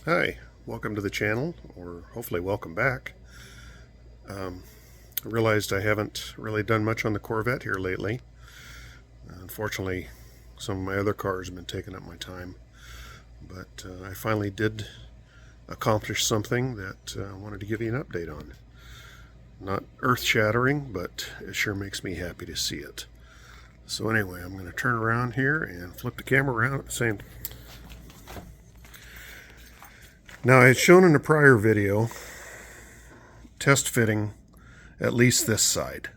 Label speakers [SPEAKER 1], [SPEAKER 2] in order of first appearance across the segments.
[SPEAKER 1] Hi, welcome to the channel, or hopefully welcome back. I realized I haven't really done much on the Corvette here lately. Unfortunately, some of my other cars have been taking up my time, but I finally did accomplish something that I wanted to give you an update on. Not earth-shattering, but it sure makes me happy to see it. So anyway, I'm going to turn around here and flip the camera around at the same time. Now, I had shown in a prior video test fitting at least this side.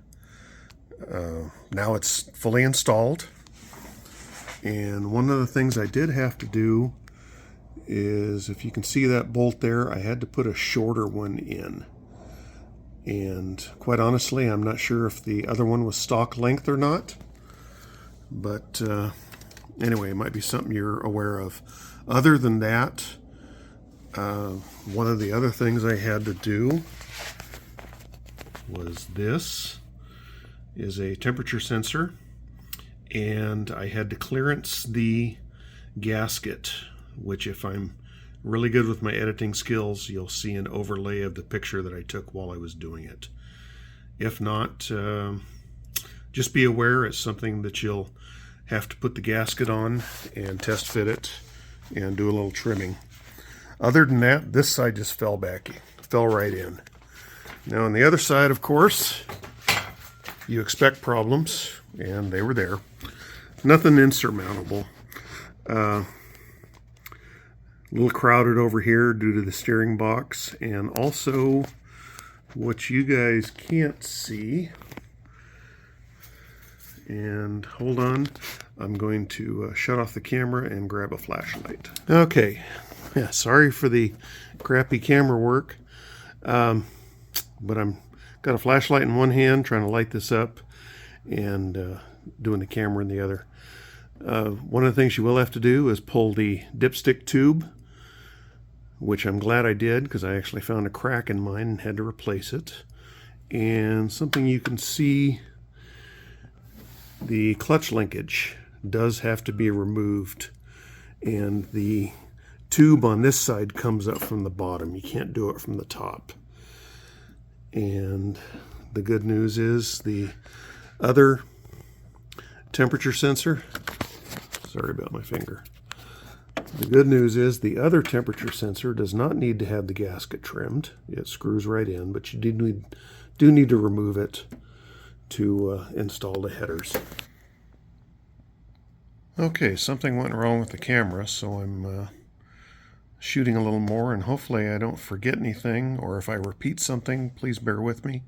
[SPEAKER 1] Now it's fully installed, and one of the things I did have to do is, if you can see that bolt there, I had to put a shorter one in. And quite honestly, I'm not sure if the other one was stock length or not, but anyway, it might be something you're aware of. Other than that, one of the other things I had to do was this is a temperature sensor, and I had to clearance the gasket, which, if I'm really good with my editing skills, you'll see an overlay of the picture that I took while I was doing it. If not, just be aware it's something that you'll have to put the gasket on and test fit it and do a little trimming. Other than that, this side just fell right in. Now on the other side, of course, you expect problems, and they were there. Nothing insurmountable. A little crowded over here due to the steering box, and also what you guys can't see. And hold on, I'm going to shut off the camera and grab a flashlight. Okay. Yeah, sorry for the crappy camera work, but I'm got a flashlight in one hand trying to light this up and doing the camera in the other. One of the things you will have to do is pull the dipstick tube, which I'm glad I did because I actually found a crack in mine and had to replace it. And something you can see, the clutch linkage does have to be removed, and the tube on this side comes up from the bottom. You can't do it from the top. And the good news is the other temperature sensor, sorry about my finger. The good news is the other temperature sensor does not need to have the gasket trimmed. It screws right in, but you do need to remove it to install the headers. Okay, something went wrong with the camera, so I'm shooting a little more, and hopefully I don't forget anything, or if I repeat something, please bear with me.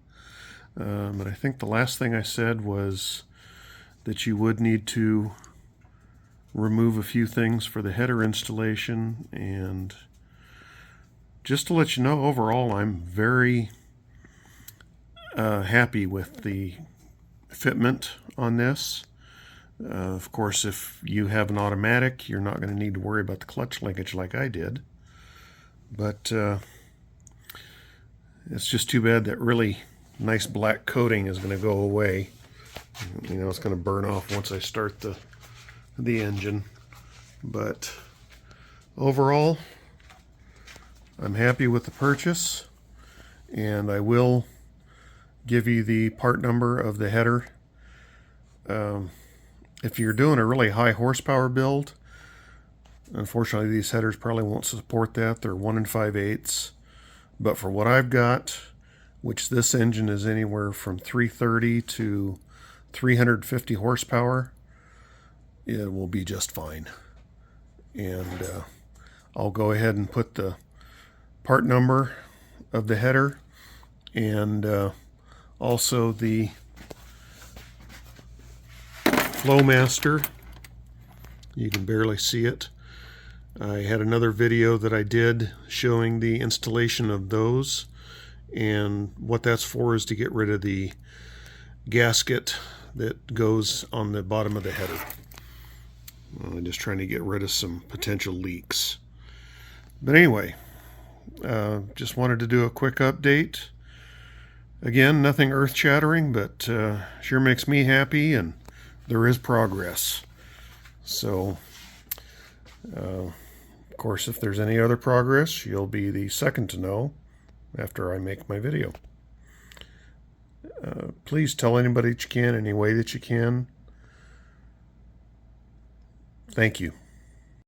[SPEAKER 1] But I think the last thing I said was that you would need to remove a few things for the header installation, and just to let you know, overall I'm very happy with the fitment on this. Of course, if you have an automatic, you're not going to need to worry about the clutch linkage like I did. But it's just too bad that really nice black coating is going to go away. You know, it's going to burn off once I start the engine. But overall, I'm happy with the purchase, and I will give you the part number of the header. If you're doing a really high horsepower build, unfortunately these headers probably won't support that. They're 1 5/8. But for what I've got, which this engine is anywhere from 330 to 350 horsepower, it will be just fine. And I'll go ahead and put the part number of the header and also the Flowmaster. You can barely see it. I had another video that I did showing the installation of those, and what that's for is to get rid of the gasket that goes on the bottom of the header. I'm just trying to get rid of some potential leaks. But anyway, just wanted to do a quick update. Again, nothing earth-shattering, but sure makes me happy, and there is progress. So, of course, if there's any other progress, you'll be the second to know after I make my video. Please tell anybody that you can, any way that you can. Thank you.